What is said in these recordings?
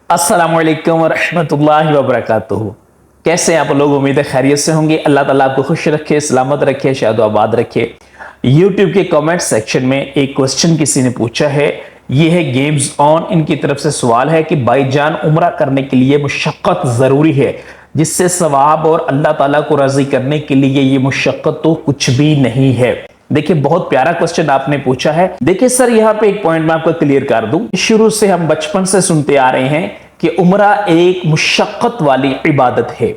अस्सलामुअलैकुम वरहमतुल्लाहि वबरकातुहू। कैसे हैं आप लोग? उम्मीद है खैरियत से होंगे। अल्लाह ताला आपको खुश रखे, सलामत रखे, शाद आबाद रखे। यूट्यूब के कमेंट सेक्शन में एक क्वेश्चन किसी ने पूछा है, ये है गेम्स ऑन, इनकी तरफ से सवाल है कि भाईजान उम्रा करने के लिए मुशक्कत जरूरी है, जिससे सवाब और अल्लाह ताला को राजी करने के लिए ये मुशक्कत तो कुछ भी नहीं है। देखिए, बहुत प्यारा क्वेश्चन आपने पूछा है। देखिए सर, यहाँ पे एक पॉइंट मैं आपको क्लियर कर दूं। शुरू से हम बचपन से सुनते आ रहे हैं कि उम्रा एक मुशक्कत वाली इबादत है।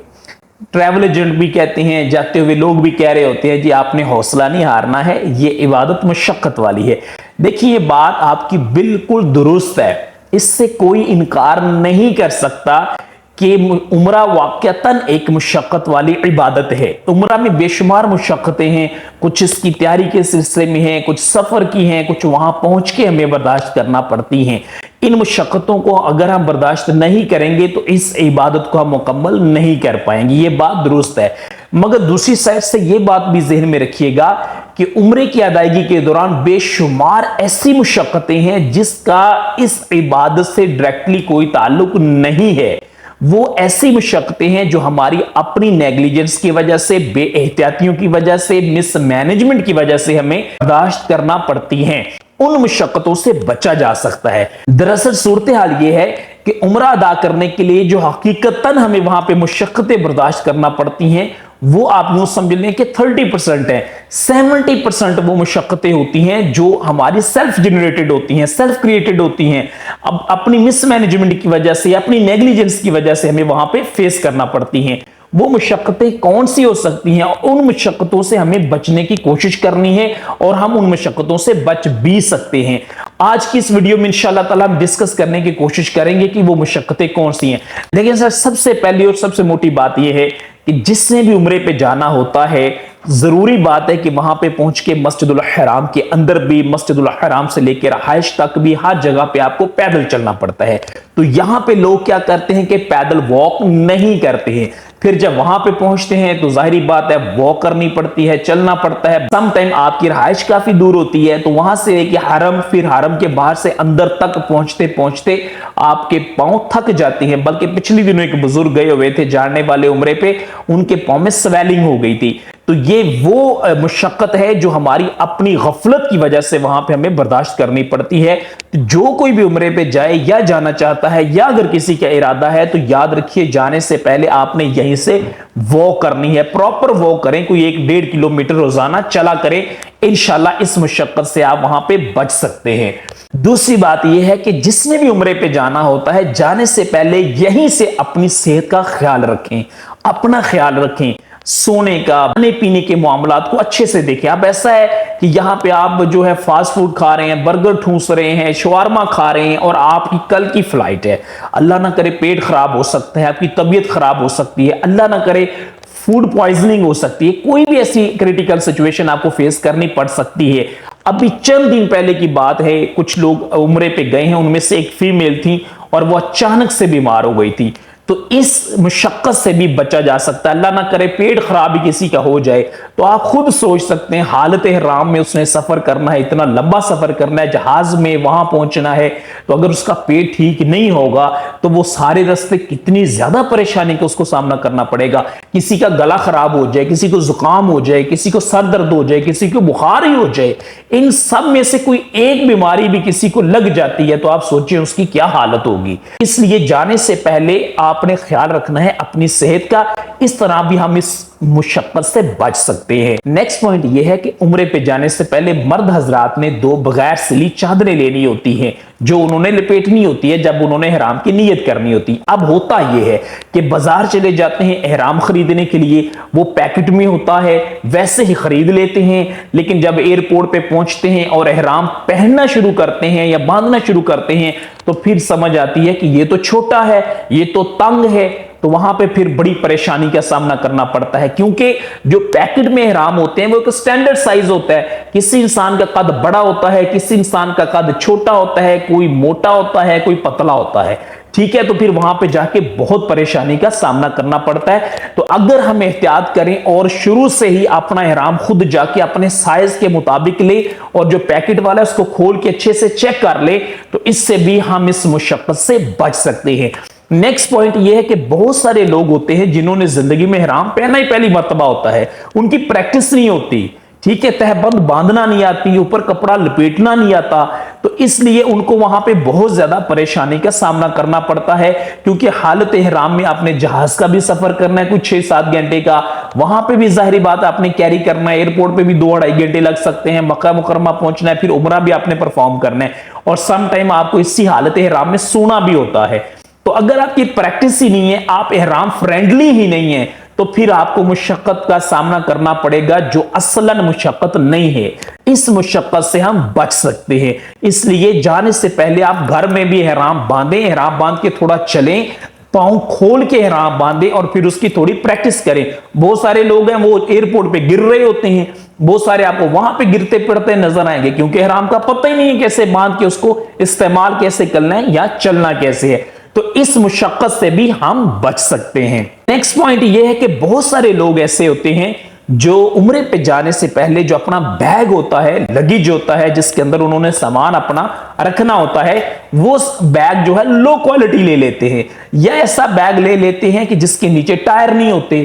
ट्रैवल एजेंट भी कहते हैं, जाते हुए लोग भी कह रहे होते हैं जी आपने हौसला नहीं हारना है, ये इबादत मुशक्कत वाली है। देखिए, ये बात आपकी बिल्कुल दुरुस्त है, इससे कोई इनकार नहीं कर सकता कि उम्रा वाकयातन एक मुशक्कत वाली इबादत है। उम्रा में बेशुमार मुशक्कतें हैं, कुछ इसकी तैयारी के सिलसिले में हैं, कुछ सफर की हैं, कुछ वहां पहुंच के हमें बर्दाश्त करना पड़ती हैं। इन मुशक्कतों को अगर हम बर्दाश्त नहीं करेंगे तो इस इबादत को हम मुकम्मल नहीं कर पाएंगे, ये बात दुरुस्त है। मगर दूसरी साइड से ये बात भी ज़हन में रखिएगा कि उम्रे की अदायगी के दौरान बेशुमार ऐसी मुशक्कतें हैं जिसका इस इबादत से डायरेक्टली कोई ताल्लुक नहीं है। वो ऐसी मुशक्कतें हैं जो हमारी अपनी नेग्लिजेंस की वजह से, बेएहतियातियों की वजह से, मिसमैनेजमेंट की वजह से हमें बर्दाश्त करना पड़ती हैं। उन मुशक्कतों से बचा जा सकता है। दरअसल सूरत हाल ये है कि उम्रा अदा करने के लिए जो हकीकतन हमें वहां पे मुशक्कतें बर्दाश्त करना पड़ती हैं, वो आप यूं समझ लें कि 30% है। 70% वो मुशक्कतें होती हैं जो हमारी सेल्फ जनरेटेड होती हैं, सेल्फ क्रिएटेड होती हैं। अब अपनी मिसमैनेजमेंट की वजह से, अपनी नेग्लिजेंस की वजह से हमें वहां पे फेस करना पड़ती हैं। वो मुशक्कतें कौन सी हो सकती हैं? उन मुशक्कतों से हमें बचने की कोशिश करनी है और हम उन मुशक्कतों से बच भी सकते हैं। आज की इस वीडियो में इंशाअल्लाह ताला हम डिस्कस करने की कोशिश करेंगे कि वो मुशक्कतें कौन सी हैं। लेकिन सर, सबसे पहली और सबसे मोटी बात यह है कि जिसने भी उम्रे पे जाना होता है, जरूरी बात है कि वहां पे पहुंच के मस्जिदुल हराम के अंदर भी, मस्जिदुल हराम से लेकर रहाइश तक भी हर जगह पे आपको पैदल चलना पड़ता है। तो यहां पे लोग क्या करते हैं कि पैदल वॉक नहीं करते हैं। फिर जब वहां पे पहुंचते हैं तो जाहिर बात है वॉक करनी पड़ती है, चलना पड़ता है। सम टाइम आपकी रहाइश काफी दूर होती है, तो वहां से लेके हरम, फिर हरम के बाहर से अंदर तक पहुंचते पहुंचते आपके पांव थक जाते हैं। बल्कि पिछले दिनों एक बुजुर्ग गए हुए थे जानने वाले उम्रे पे, उनके पांव में स्वेलिंग हो गई थी। तो ये वो मुशक्कत है जो हमारी अपनी गफलत की वजह से वहां पे हमें बर्दाश्त करनी पड़ती है। तो जो कोई भी उम्रे पे जाए या जाना चाहता है, या अगर किसी का इरादा है, तो याद रखिए जाने से पहले आपने यहीं से वॉक करनी है। प्रॉपर वॉक करें, कोई 1-1.5 किलोमीटर रोजाना चला करें। इंशाल्लाह इस मुशक्कत से आप वहां पे बच सकते हैं। दूसरी बात यह है कि जिसने भी उम्रे पे जाना होता है, जाने से पहले यहीं से अपनी सेहत का ख्याल रखें, अपना ख्याल रखें। सोने का, खाने पीने के मामलात को अच्छे से देखें। अब ऐसा है कि यहां पे आप जो है फास्ट फूड खा रहे हैं, बर्गर ठूस रहे हैं, शवारमा खा रहे हैं, और आपकी कल की फ्लाइट है। अल्लाह ना करे पेट खराब हो सकता है, आपकी तबीयत खराब हो सकती है, अल्लाह ना करे फूड पॉइजनिंग हो सकती है, कोई भी ऐसी क्रिटिकल सिचुएशन आपको फेस करनी पड़ सकती है। अभी चंद दिन पहले की बात है, कुछ लोग उम्रे पे गए हैं, उनमें से एक फीमेल थी और वो अचानक से बीमार हो गई थी। तो इस मुशक्कत से भी बचा जा सकता है। अल्लाह ना करे पेट खराब ही किसी का हो जाए, तो आप खुद सोच सकते हैं हालत हराम में उसने सफर करना है, इतना लंबा सफर करना है, जहाज में वहां पहुंचना है। तो अगर उसका पेट ठीक नहीं होगा तो वो सारे रास्ते कितनी ज्यादा परेशानी का उसको सामना करना पड़ेगा। किसी का गला खराब हो जाए, किसी को जुकाम हो जाए, किसी को सर दर्द हो जाए, किसी को बुखार ही हो जाए, इन सब में से कोई एक बीमारी भी किसी को लग जाती है तो आप सोचिए उसकी क्या हालत होगी। इसलिए जाने से पहले आपने ख्याल रखना है अपनी सेहत का। इस तरह भी हम इस मुशक्कत से बच सकते हैं। नेक्स्ट पॉइंट यह है कि उम्रे पे जाने से पहले मर्द हजरात ने 2 बगैर सिली चादरें लेनी होती हैं, जो उन्होंने लपेटनी होती है जब उन्होंने एहराम की नीयत करनी होती है। अब होता यह है कि बाजार चले जाते हैं एहराम खरीदने के लिए, वो पैकेट में होता है, वैसे ही खरीद लेते हैं। लेकिन जब एयरपोर्ट पे पहुंचते हैं और एहराम पहनना शुरू करते हैं या बांधना शुरू करते हैं, तो फिर समझ आती है कि ये तो छोटा है, ये तो तंग है। तो वहां पे फिर बड़ी परेशानी का सामना करना पड़ता है, क्योंकि जो पैकेट में इहराम होते हैं वो एक स्टैंडर्ड साइज होता है। किसी इंसान का कद बड़ा होता है, किसी इंसान का कद छोटा होता है, कोई मोटा होता है, कोई पतला होता है, ठीक है। तो फिर वहां पे जाके बहुत परेशानी का सामना करना पड़ता है। तो अगर हम एहतियात करें और शुरू से ही अपना इहराम खुद जाके अपने साइज के मुताबिक ले और जो पैकेट वाला है उसको खोल के अच्छे से चेक कर ले, तो इससे भी हम इस मुशक्कत से बच सकते हैं। नेक्स्ट पॉइंट यह है कि बहुत सारे लोग होते हैं जिन्होंने जिंदगी में इहराम पहना ही पहली मर्तबा होता है, उनकी प्रैक्टिस नहीं होती, ठीक है, तहबंद बांधना नहीं आती, ऊपर कपड़ा लपेटना नहीं आता, तो इसलिए उनको वहां पे बहुत ज्यादा परेशानी का सामना करना पड़ता है। क्योंकि हालत इहराम में आपने जहाज का भी सफर करना है कुछ 6-7 घंटे का, वहां पे भी जाहिर बात आपने कैरी करना है, एयरपोर्ट पे भी 2-2.5 घंटे लग सकते हैं, मक्का मुकरमा पहुंचना है, फिर उमरा भी आपने परफॉर्म करना है, और सम टाइम आपको इसी हालत इहराम में सोना भी होता है। तो अगर आपकी प्रैक्टिस ही नहीं है, आप इहराम फ्रेंडली ही नहीं है, तो फिर आपको मुशक्कत का सामना करना पड़ेगा जो असलन मुशक्कत नहीं है। इस मुशक्कत से हम बच सकते हैं, इसलिए जाने से पहले आप घर में भी इहराम बांधें, इहराम बांध के थोड़ा चलें, पांव खोल के इहराम बांधें और फिर उसकी थोड़ी प्रैक्टिस करें। बहुत सारे लोग हैं वो एयरपोर्ट पे गिर रहे होते हैं, बहुत सारे आपको वहां पे गिरते पड़ते नजर आएंगे, क्योंकि इहराम का पता ही नहीं है कैसे बांध के उसको इस्तेमाल कैसे करना है या चलना कैसे है। तो इस मुशक्कत से भी हम बच सकते हैं। नेक्स्ट पॉइंट यह है कि बहुत सारे लोग ऐसे होते हैं जो उम्रे पे जाने से पहले जो अपना बैग होता है, लगेज होता है, जिसके अंदर उन्होंने सामान अपना रखना होता है, वो बैग जो है लो क्वालिटी ले लेते हैं, या ऐसा बैग ले लेते हैं कि जिसके नीचे टायर नहीं होते,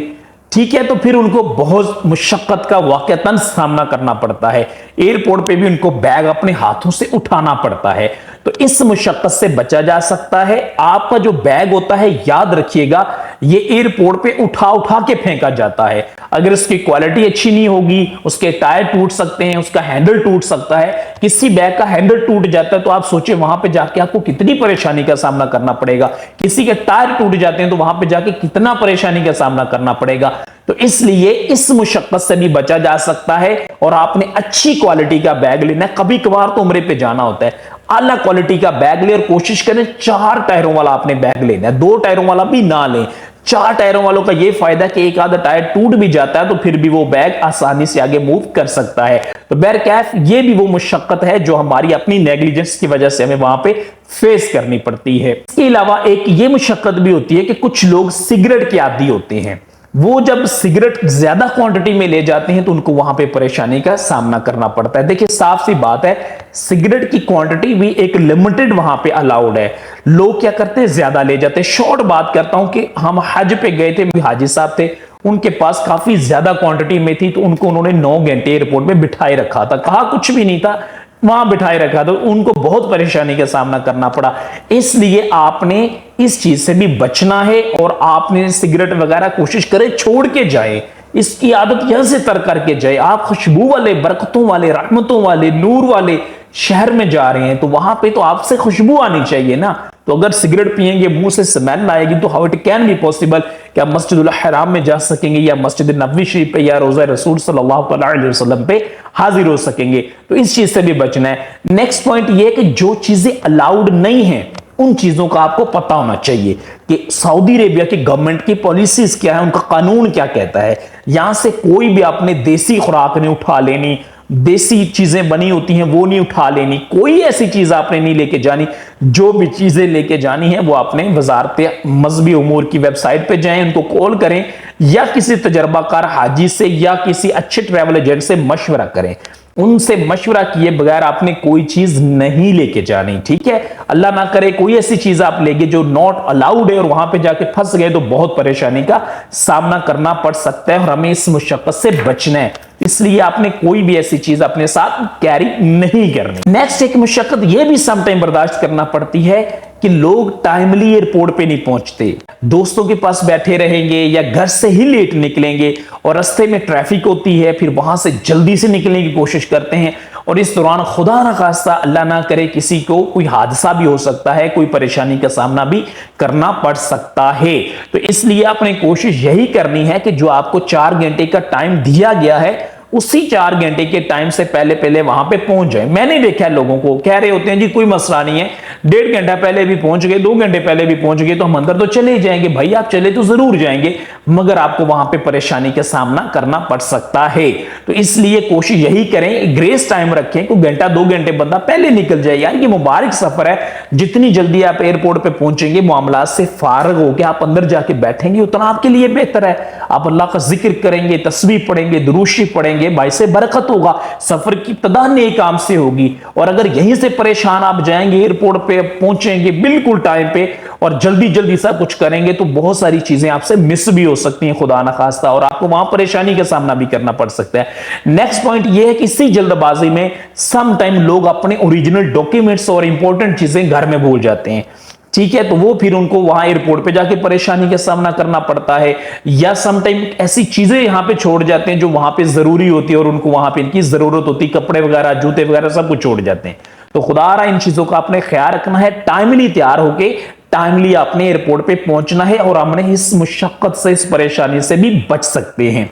ठीक है। तो फिर उनको बहुत मुशक्कत का वाकईतन सामना करना पड़ता है, एयरपोर्ट पे भी उनको बैग अपने हाथों से उठाना पड़ता है। तो इस मुशक्कत से बचा जा सकता है। आपका जो बैग होता है, याद रखिएगा, ये एयरपोर्ट पे उठा उठा के फेंका जाता है। अगर उसकी क्वालिटी अच्छी नहीं होगी, उसके टायर टूट सकते हैं, उसका हैंडल टूट सकता है। किसी बैग का हैंडल टूट जाता है तो आप सोचिए वहां पे जाके आपको कितनी परेशानी का सामना करना पड़ेगा। किसी के टायर टूट जाते हैं तो वहां पे जाके कितना परेशानी का सामना करना पड़ेगा। तो इसलिए इस मुशक्कत से भी बचा जा सकता है, और आपने अच्छी क्वालिटी का बैग लेना है। कभी कभार तो उम्रे पे जाना होता है, आला क्वालिटी का बैग ले और कोशिश करें 4 टायरों वाला आपने बैग लेना है, 2 टायरों वाला भी ना लें। 4 टायरों वालों का यह फायदा कि एक आधा टायर टूट भी जाता है तो फिर भी वो बैग आसानी से आगे मूव कर सकता है। तो बहरकैफ ये भी वो मुशक्कत है जो हमारी अपनी नेग्लिजेंस की वजह से हमें वहां पे फेस करनी पड़ती है। इसके अलावा एक ये मुशक्कत भी होती है कि कुछ लोग सिगरेट के आदी होते हैं, वो जब सिगरेट ज्यादा क्वांटिटी में ले जाते हैं तो उनको वहां पे परेशानी का सामना करना पड़ता है। देखिए साफ सी बात है, सिगरेट की क्वांटिटी भी एक लिमिटेड वहां पे अलाउड है। लोग क्या करते हैं, ज्यादा ले जाते हैं। शॉर्ट बात करता हूं कि हम हज पे गए थे, हाजी साहब थे, उनके पास काफी ज्यादा क्वांटिटी में थी, तो उनको उन्होंने 9 घंटे एयरपोर्ट में बिठाए रखा था, कहा कुछ भी नहीं था, वहां बिठाए रखा, तो उनको बहुत परेशानी का सामना करना पड़ा। इसलिए आपने इस चीज से भी बचना है, और आपने सिगरेट वगैरह कोशिश करें छोड़ के जाए, इसकी आदत यहां से तर करके जाए। आप खुशबू वाले, बरकतों वाले, रहमतों वाले, नूर वाले शहर में जा रहे हैं, तो वहां पे तो आपसे खुशबू आनी चाहिए ना। तो अगर सिगरेट पिएंगे, मुंह से स्मेल आएगी, तो how it can be possible कि आप मस्जिदुल हराम में जा सकेंगे, या मस्जिद नबवी शरीफ पे, या रोजा रसूल सल्लल्लाहु अलैहि वसल्लम पे हाजिर हो सकेंगे। तो इस चीज से भी बचना है। नेक्स्ट पॉइंट ये है कि जो चीजें अलाउड नहीं है उन चीजों का आपको पता होना चाहिए कि सऊदी अरेबिया की गवर्नमेंट की पॉलिसीज क्या है, उनका कानून क्या कहता है। यहां से कोई भी आपने देसी खुराक नहीं उठा लेनी, देसी चीजें बनी होती हैं वो नहीं उठा लेनी, कोई ऐसी चीज आपने नहीं लेके जानी। जो भी चीजें लेके जानी है वो आपने वजारत मजहबी उमूर की वेबसाइट पे जाएं, उनको कॉल करें, या किसी तजर्बाकार हाजी से या किसी अच्छे ट्रैवल एजेंट से मशवरा करें। उनसे मशवरा किए बगैर आपने कोई चीज नहीं लेके जानी, ठीक है। अल्लाह ना करे कोई ऐसी चीज आप लेंगे जो नॉट अलाउड है और वहां पे जाके फंस गए तो बहुत परेशानी का सामना करना पड़ सकता है, और हमें इस मुशक्कत से बचना है। इसलिए आपने कोई भी ऐसी चीज अपने साथ कैरी नहीं करनी। नेक्स्ट एक मुशक्कत यह भी समटाइम बर्दाश्त करना पड़ती है कि लोग टाइमली एयरपोर्ट पे नहीं पहुंचते, दोस्तों के पास बैठे रहेंगे या घर से ही लेट निकलेंगे, और रास्ते में ट्रैफिक होती है, फिर वहां से जल्दी से निकलने की कोशिश करते हैं, और इस दौरान खुदा ना खास्ता अल्लाह ना करे किसी को कोई हादसा भी हो सकता है, कोई परेशानी का सामना भी करना पड़ सकता है। तो इसलिए आपने कोशिश यही करनी है कि जो आपको 4 घंटे का टाइम दिया गया है उसी 4 घंटे के टाइम से पहले पहले वहां पे पहुंच जाए। मैंने देखा है लोगों को कह रहे होते हैं जी कोई मसला नहीं है, 1.5 घंटा पहले भी पहुंच गए, 2 घंटे पहले भी पहुंच गए तो हम अंदर तो चले जाएंगे। भाई आप चले तो जरूर जाएंगे, मगर आपको वहां पे परेशानी का सामना करना पड़ सकता है। तो इसलिए कोशिश यही करें, ग्रेस टाइम रखें, कोई घंटा 2 घंटे बंदा पहले निकल जाए। यार ये मुबारक सफर है, जितनी जल्दी आप एयरपोर्ट पे पहुंचेंगे, मामलात से फारग होकर आप अंदर जाके बैठेंगे, उतना आपके लिए बेहतर है। आप अल्लाह का जिक्र करेंगे, तस्बीह पढ़ेंगे, दुरूद शरीफ पढ़ेंगे, भाई से बरकत होगा, सफर की इब्तिदा नेक काम से होगी। और अगर यहीं से परेशान आप जाएंगे, एयरपोर्ट पे पहुंचेंगे बिल्कुल टाइम पे और जल्दी जल्दी सब कुछ करेंगे, तो बहुत सारी चीजें आपसे मिस भी हो सकती हैं खुदा ना खास्ता, और आपको वहां परेशानी का सामना भी करना पड़ सकता है। नेक्स्ट पॉइंट यह है कि इसी जल्दबाजी में सम टाइम लोग अपने ओरिजिनल डॉक्यूमेंट्स और इंपॉर्टेंट चीजें घर में भूल जाते हैं। ठीक है, तो वो फिर उनको वहां एयरपोर्ट पे जाके परेशानी का सामना करना पड़ता है, या सम टाइम ऐसी चीजें यहां पे छोड़ जाते हैं जो वहां पे जरूरी होती है और उनको वहां पे इनकी जरूरत होती है, कपड़े वगैरह, जूते वगैरह सब कुछ छोड़ जाते हैं। तो खुदा रहा इन चीजों का आपने ख्याल रखना है, टाइमली तैयार होके टाइमली आपने एयरपोर्ट पे पहुंचना है, और हमने इस मुशक्कत से, इस परेशानी से भी बच सकते हैं।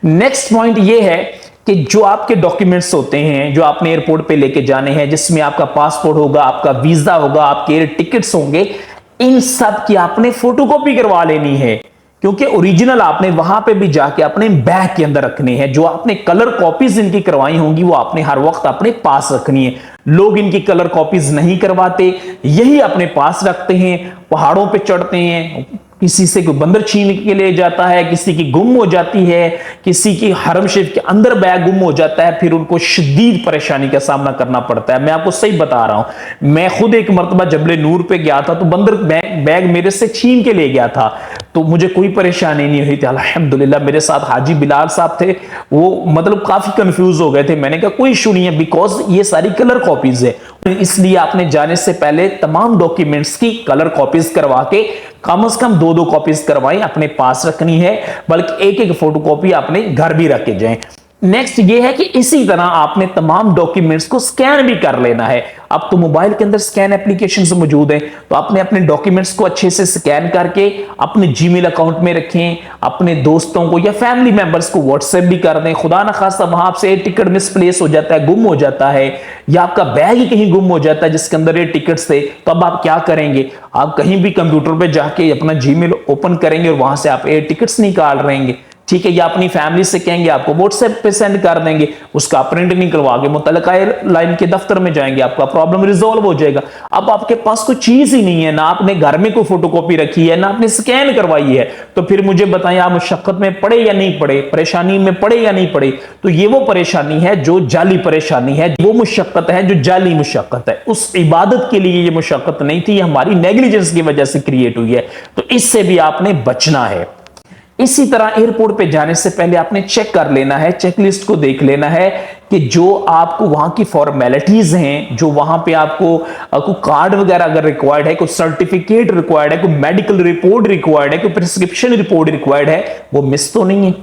नेक्स्ट पॉइंट ये है कि जो आपके डॉक्यूमेंट्स होते हैं जो आपने एयरपोर्ट पे लेके जाने हैं, जिसमें आपका पासपोर्ट होगा, आपका वीजा होगा, आपके एयर टिकट्स होंगे, इन सब की आपने फोटोकॉपी करवा लेनी है, क्योंकि ओरिजिनल आपने वहां पे भी जाके अपने बैग के अंदर रखने हैं। जो आपने कलर कॉपीज इनकी करवाई होंगी वो आपने हर वक्त अपने पास रखनी है। लोग इनकी कलर कॉपीज नहीं करवाते, यही अपने पास रखते हैं, पहाड़ों पे चढ़ते हैं, किसी से कोई बंदर छीन के ले जाता है, किसी की गुम हो जाती है, किसी की हरम शरीफ के अंदर बैग गुम हो जाता है, फिर उनको शदीद परेशानी का सामना करना पड़ता है। मैं आपको सही बता रहा हूं, मैं खुद एक मरतबा जबले नूर पे गया था तो बंदर बैग मेरे से छीन के ले गया था, तो मुझे कोई परेशानी नहीं हुई थी अल्हम्दुलिल्लाह। मेरे साथ हाजी बिलाल साहब थे, वो मतलब काफी कंफ्यूज हो गए थे। मैंने कहा कोई इशू नहीं है, बिकॉज ये सारी कलर कॉपीज है, इसलिए आपने जाने से पहले तमाम डॉक्यूमेंट्स की कलर कॉपीज करवा के कम से कम 2-2 कॉपीज करवाएं, अपने पास रखनी है, बल्कि एक फोटो कॉपी अपने घर भी रख के जाएं। नेक्स्ट ये है कि इसी तरह आपने तमाम डॉक्यूमेंट्स को स्कैन भी कर लेना है। अब तो मोबाइल के अंदर स्कैन एप्लीकेशंस मौजूद हैं, तो आपने अपने डॉक्यूमेंट्स को अच्छे से स्कैन करके अपने जीमेल अकाउंट में रखें, अपने दोस्तों को या फैमिली मेंबर्स को व्हाट्सएप भी कर दें। खुदा ना खास्ता वहां से टिकट मिसप्लेस हो जाता है, गुम हो जाता है, या आपका बैग ही कहीं गुम हो जाता है जिसके अंदर ये टिकट्स थे, तो अब आप क्या करेंगे? आप कहीं भी कंप्यूटर पे जाके अपना जीमेल ओपन करेंगे और वहां से आप एयर टिकट्स निकाल रहेंगे। ठीक है, या अपनी फैमिली से कहेंगे आपको व्हाट्सएप पे सेंड कर देंगे, उसका प्रिंट निकलवा के मुतल्लिका एयरलाइन के दफ्तर में जाएंगे, आपका प्रॉब्लम रिजॉल्व हो जाएगा। अब आपके पास कोई चीज ही नहीं है, ना आपने घर में कोई फोटोकॉपी रखी है, ना आपने स्कैन करवाई है, तो फिर मुझे बताएं आप मुशक्कत में पड़े या नहीं पड़े, परेशानी में पड़े या नहीं पड़े? तो ये वो परेशानी है जो जाली परेशानी है, वो मुशक्कत है जो जाली मुशक्कत है। उस इबादत के लिए ये मुशक्कत नहीं थी, हमारी नेग्लिजेंस की वजह से क्रिएट हुई है, तो इससे भी आपने बचना है। इसी तरह एयरपोर्ट पे जाने से पहले आपने चेक कर लेना है, चेकलिस्ट को देख लेना है कि जो आपको वहां की फॉर्मेलिटीज हैं, जो वहां पे आपको कोई कार्ड वगैरह अगर रिक्वायर्ड है, कोई सर्टिफिकेट रिक्वायर्ड है, कोई मेडिकल रिपोर्ट रिक्वायर्ड है, कोई प्रिस्क्रिप्शन रिपोर्ट रिक्वायर्ड है, वो मिस तो नहीं है।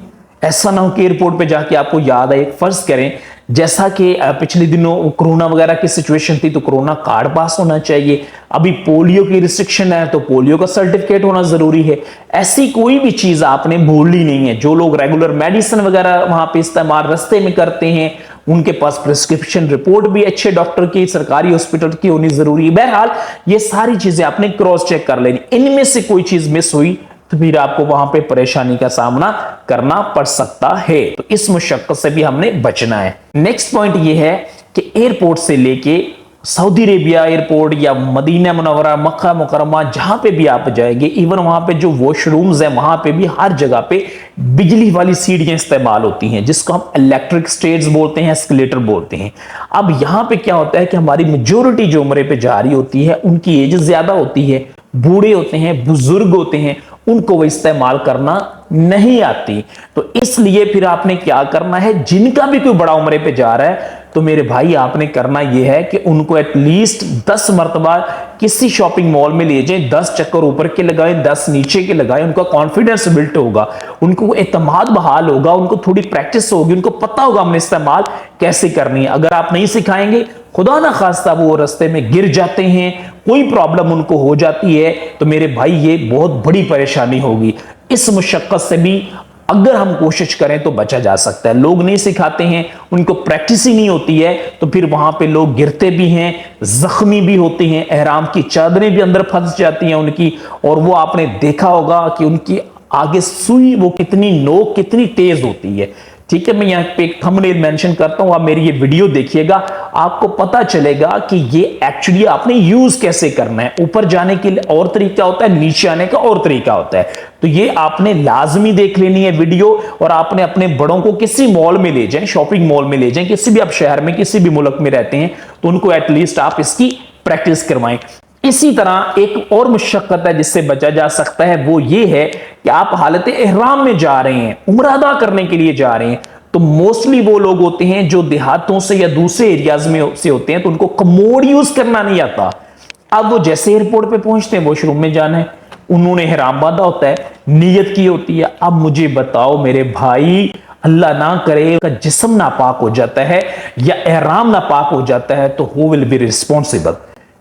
ऐसा ना हो कि एयरपोर्ट पे जाके आपको याद आए। फर्ज करें जैसा कि पिछले दिनों कोरोना वगैरह की सिचुएशन थी, तो कोरोना कार्ड पास होना चाहिए। अभी पोलियो की रिस्ट्रिक्शन है तो पोलियो का सर्टिफिकेट होना जरूरी है। ऐसी कोई भी चीज आपने भूलनी नहीं है। जो लोग रेगुलर मेडिसिन वगैरह वहां पे इस्तेमाल रस्ते में करते हैं, उनके पास प्रिस्क्रिप्शन रिपोर्ट भी अच्छे डॉक्टर की, सरकारी हॉस्पिटल की होनी जरूरी है। बहरहाल ये सारी चीजें आपने क्रॉस चेक कर लेनी। इनमें से कोई चीज मिस हुई तो फिर आपको वहां पे परेशानी का सामना करना पड़ सकता है, तो इस मुशक्कत से भी हमने बचना है। नेक्स्ट पॉइंट ये है कि एयरपोर्ट से लेके सऊदी अरेबिया एयरपोर्ट या मदीना मुनव्वरा, मक्का मुकरमा, जहां पे भी आप जाएंगे, इवन वहां पे जो वॉशरूम्स हैं वहां पे भी हर जगह पे बिजली वाली सीढ़ियां इस्तेमाल होती हैं, जिसको हम इलेक्ट्रिक स्टेयर्स बोलते हैं, एस्केलेटर बोलते हैं। अब यहां पे क्या होता है कि हमारी मेजोरिटी जो उम्रे पे जा रही होती है, उनकी एज ज्यादा होती है, बूढ़े होते हैं, बुजुर्ग होते हैं, उनको वो इस्तेमाल करना नहीं आती। तो इसलिए फिर आपने क्या करना है, जिनका भी कोई बड़ा उम्र पे जा रहा है, तो मेरे भाई आपने करना यह है कि उनको एटलीस्ट 10 मरतबा किसी शॉपिंग मॉल में ले जाएं, 10 चक्कर ऊपर के लगाएं, 10 नीचे के लगाएं। उनका कॉन्फिडेंस बिल्ट होगा, उनको एतमाद बहाल होगा, उनको थोड़ी प्रैक्टिस होगी, उनको पता होगा हमने इस्तेमाल कैसे करनी है। अगर आप नहीं सिखाएंगे, खुदा ना खास्ता वो रास्ते में गिर जाते हैं, कोई प्रॉब्लम उनको हो जाती है, तो मेरे भाई ये बहुत बड़ी परेशानी होगी। इस मुशक्कत से भी अगर हम कोशिश करें तो बचा जा सकता है। लोग नहीं सिखाते हैं, उनको प्रैक्टिस ही नहीं होती है, तो फिर वहां पे लोग गिरते भी हैं, जख्मी भी होते हैं, एहराम की चादरें भी अंदर फंस जाती हैं उनकी, और वो आपने देखा होगा कि उनकी आगे सुई वो कितनी नोक कितनी तेज होती है। ठीक है, मैं यहाँ पे एक थंबनेल मेंशन करता हूं, आप मेरी ये वीडियो देखिएगा, आपको पता चलेगा कि ये एक्चुअली आपने यूज कैसे करना है। ऊपर जाने के लिए और तरीका होता है, नीचे आने का और तरीका होता है। तो ये आपने लाजमी देख लेनी है वीडियो, और आपने अपने बड़ों को किसी मॉल में ले जाएं, शॉपिंग मॉल में ले जाएं, किसी भी आप शहर में किसी भी मुल्क में रहते हैं तो उनको एटलीस्ट आप इसकी प्रैक्टिस करवाएं। इसी तरह एक और मुशक्कत है जिससे बचा जा सकता है, वो ये है कि आप हालत एहराम में जा रहे हैं, उम्रा अदा करने के लिए जा रहे हैं, तो मोस्टली वो लोग होते हैं जो देहातों से या दूसरे एरियाज में से होते हैं, तो उनको कमोड यूज करना नहीं आता। अब वो जैसे एयरपोर्ट पे पहुंचते हैं, वॉशरूम में जाना है, उन्होंने एहराम बांधा होता है, नीयत की होती है। अब मुझे बताओ मेरे भाई, अल्लाह ना करे का जिस्म नापाक हो जाता है या एहराम नापाक हो जाता है, तो हु विल बी रिस्पॉन्सिबल।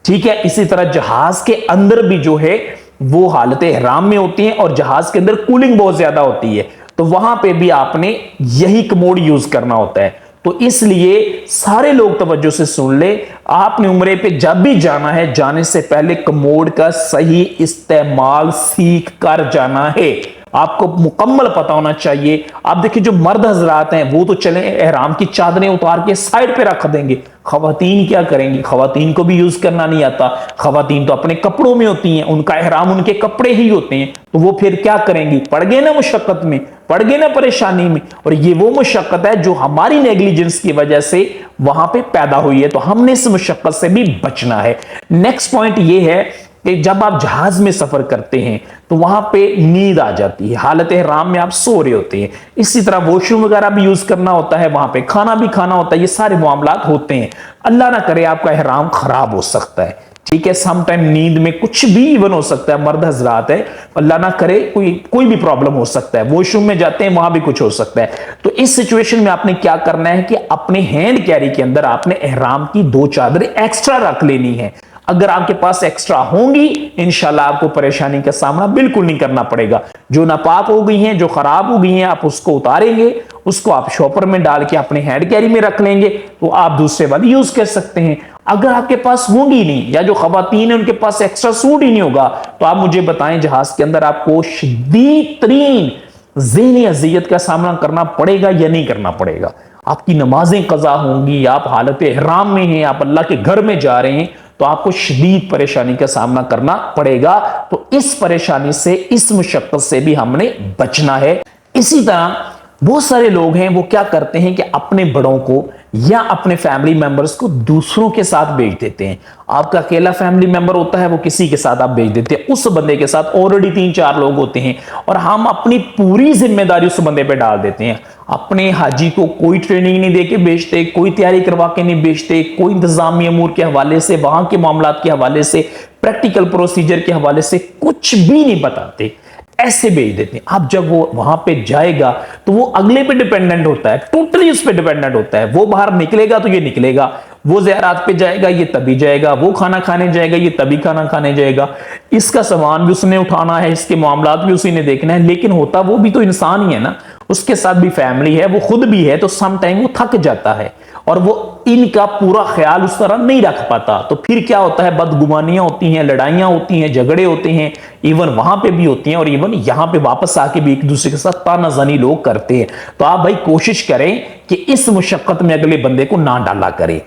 ठीक है, इसी तरह जहाज के अंदर भी जो है वो हालत एहराम में होती है, और जहाज के अंदर कूलिंग बहुत ज्यादा होती है, तो वहां पे भी आपने यही कमोड यूज करना होता है। तो इसलिए सारे लोग तवज्जो से सुन ले, आपने उम्रे पे जब भी जाना है, जाने से पहले कमोड का सही इस्तेमाल सीख कर जाना है। आपको मुकम्मल पता होना चाहिए। आप देखिए जो मर्द हजरात हैं वो तो चले एहराम की चादरें उतार के साइड पे रख देंगे, खवातीन क्या करेंगी? खवातीन को भी यूज करना नहीं आता, खवातीन तो अपने कपड़ों में होती हैं, उनका एहराम उनके कपड़े ही होते हैं, तो वो फिर क्या करेंगी? पड़ गए ना मुशक्कत में, पड़ गए ना परेशानी में। और ये वो मुशक्कत है जो हमारी नेग्लिजेंस की वजह से वहां पे पैदा हुई है, तो हमने इस मुशक्कत से भी बचना है। नेक्स्ट पॉइंट ये है कि जब आप जहाज में सफर करते हैं तो वहां पे नींद आ जाती है, हालत एहराम में आप सो रहे होते हैं। इसी तरह वॉशरूम वगैरह भी यूज करना होता है, वहां पे खाना भी खाना होता है, ये सारे मामलात होते हैं। अल्लाह ना करे आपका एहराम खराब हो सकता है, ठीक है, सम टाइम नींद में कुछ भी इवन हो सकता है, मर्द हजरात है, अल्लाह ना करे कोई भी प्रॉब्लम हो सकता है, वॉशरूम में जाते हैं वहां भी कुछ हो सकता है। तो इस सिचुएशन में आपने क्या करना है कि अपने हैंड कैरी के अंदर आपने एहराम की 2 चादरें एक्स्ट्रा रख लेनी है। अगर आपके पास एक्स्ट्रा होंगी, इंशाल्लाह आपको परेशानी का सामना बिल्कुल नहीं करना पड़ेगा। जो नापाक हो गई हैं, जो खराब हो गई हैं, आप उसको उतारेंगे, उसको आप शॉपर में डाल के अपने हैंड कैरी में रख लेंगे, तो आप दूसरे वाली यूज कर सकते हैं। अगर आपके पास होंगी नहीं, या जो खवातीन है उनके पास एक्स्ट्रा सूट ही नहीं होगा, तो आप मुझे बताएं जहाज के अंदर आपको शदीद तरीन ज़हनी अज़ियत का सामना करना पड़ेगा या नहीं करना पड़ेगा? आपकी नमाजें कज़ा होंगी, आप हालत एहराम में हैं, आप अल्लाह के घर में जा रहे हैं, तो आपको शदीद परेशानी का सामना करना पड़ेगा। तो इस परेशानी से, इस मुशक्कत से भी हमने बचना है। इसी तरह बहुत सारे लोग हैं वो क्या करते हैं कि अपने बड़ों को या अपने फैमिली मेंबर्स को दूसरों के साथ भेज देते हैं। आपका अकेला फैमिली मेंबर होता है, वो किसी के साथ आप भेज देते हैं, उस बंदे के साथ ऑलरेडी 3-4 लोग होते हैं, और हम अपनी पूरी जिम्मेदारी उस बंदे पे डाल देते हैं। अपने हाजी को कोई ट्रेनिंग नहीं देके भेजते, कोई तैयारी करवा के नहीं भेजते, कोई इंतजामी अमूर के हवाले से, वहां के मामलात के हवाले से, प्रैक्टिकल प्रोसीजर के हवाले से कुछ भी नहीं बताते, ऐसे भेज देते हैं। अब जब वो वहां पे जाएगा तो वो अगले पे डिपेंडेंट होता है, टोटली उस पे डिपेंडेंट होता है। वो बाहर निकलेगा तो ये निकलेगा, वो ज़ियारत पे जाएगा ये तभी जाएगा, वो खाना खाने जाएगा ये तभी खाना खाने जाएगा, इसका सामान भी उसने उठाना है, इसके मामलात भी उसी ने देखना है। लेकिन होता वो भी तो इंसान ही है ना, उसके साथ भी फैमिली है, वो खुद भी है, तो सम टाइम वो थक जाता है और वो इनका पूरा ख्याल उस तरह नहीं रख पाता। तो फिर क्या होता है, बदगुमानियां होती हैं, लड़ाइयां होती हैं, झगड़े होते हैं, इवन वहां पे भी होती हैं, और इवन यहां पे वापस आके भी एक दूसरे के साथ तानाजानी लोग करते हैं। तो आप भाई कोशिश करें कि इस मुशक्कत में अगले बंदे को ना डाला करें।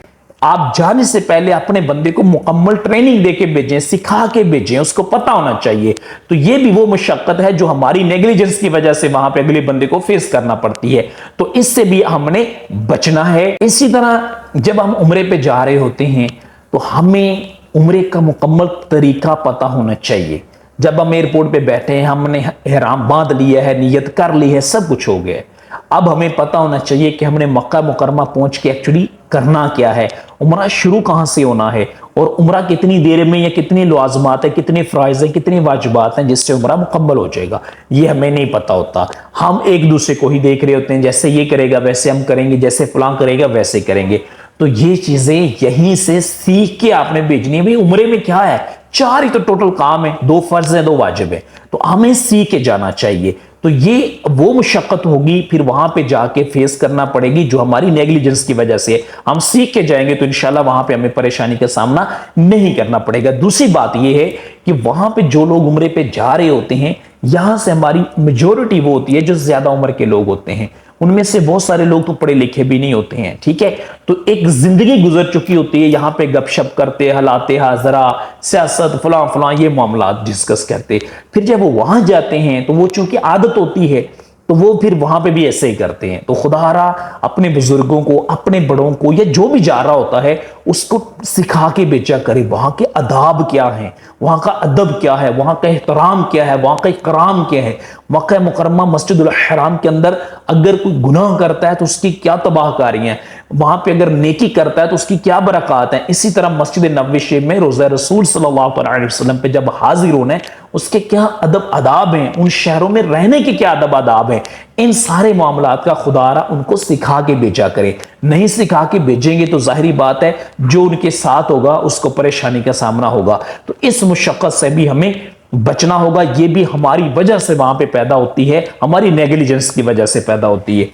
आप जाने से पहले अपने बंदे को मुकम्मल ट्रेनिंग देके भेजें, सिखा के भेजें, उसको पता होना चाहिए। तो ये भी वो मुशक्कत है जो हमारी नेग्लिजेंस की वजह से वहां पे अगले बंदे को फेस करना पड़ती है, तो इससे भी हमने बचना है। इसी तरह जब हम उम्रे पे जा रहे होते हैं तो हमें उम्रे का मुकम्मल तरीका पता होना चाहिए। जब हम एयरपोर्ट पे बैठे हैं, हमने एहराम बांध लिया है, नियत कर ली है, सब कुछ हो गया, अब हमें पता होना चाहिए कि हमने मक्का मुकरमा पहुंच के एक्चुअली करना क्या है, उम्रा शुरू कहां से होना है, और उम्रा कितनी देर में या कितनी लाजमात है, कितने फ़राइज़ हैं, कितनी वाजिबात हैं जिससे उम्रा मुकम्मल हो जाएगा, ये हमें नहीं पता होता। हम एक दूसरे को ही देख रहे होते हैं, जैसे ये करेगा वैसे हम करेंगे, जैसे फलां करेगा वैसे करेंगे। तो ये चीजें यहीं से सीख के आपने भेजनी है। भाई उम्रे में क्या है, 4 ही तो टोटल काम है, 2 फर्ज है, 2 वाजिब है, तो हमें सीख के जाना चाहिए। तो ये वो मुशक्कत होगी फिर वहां पे जाके फेस करना पड़ेगी जो हमारी नेग्लिजेंस की वजह से हम सीख के जाएंगे, तो इंशाल्लाह वहां पे हमें परेशानी का सामना नहीं करना पड़ेगा। दूसरी बात ये है कि वहां पे जो लोग उम्रे पे जा रहे होते हैं, यहां से हमारी मेजोरिटी वो होती है जो ज्यादा उम्र के लोग होते हैं, उनमें से बहुत सारे लोग तो पढ़े लिखे भी नहीं होते हैं, ठीक है। तो एक जिंदगी गुजर चुकी होती है, यहां पे गपशप करते, हलाते हाजरा, सियासत, फलां फलां ये मामला डिस्कस करते। फिर जब वो वहां जाते हैं तो वो चूंकि आदत होती है तो वो फिर वहां पे भी ऐसे ही करते हैं। तो खुदारा अपने बुजुर्गों को, अपने बड़ों को, या जो भी जा रहा होता है उसको सिखा के भेजा करे वहां के आदाब क्या हैं, वहां का अदब क्या है, वहां का एहतराम क्या है, वहां का इकराम क्या है। मक्का मुकर्रमा मस्जिदुल हराम के अंदर अगर कोई गुनाह करता है तो उसकी क्या तबाहकारी है, वहां पे अगर नेकी करता है तो उसकी क्या बरकत है। इसी तरह मस्जिद नबवी शरीफ में रोज़ा रसूल सल्लल्लाहु अलैहि वसल्लम पे जब हाजिर होना है उसके क्या अदब आदाब हैं, उन शहरों में रहने के क्या अदब आदाब हैं, इन सारे मामलात का खुदारा उनको सिखा के भेजा करे। नहीं सिखा के भेजेंगे तो जाहिर बात है जो उनके साथ होगा उसको परेशानी का सामना होगा। तो इस मुशक्कत से भी हमें बचना होगा, ये भी हमारी वजह से वहां पे पैदा होती है, हमारी नेग्लिजेंस की वजह से पैदा होती है।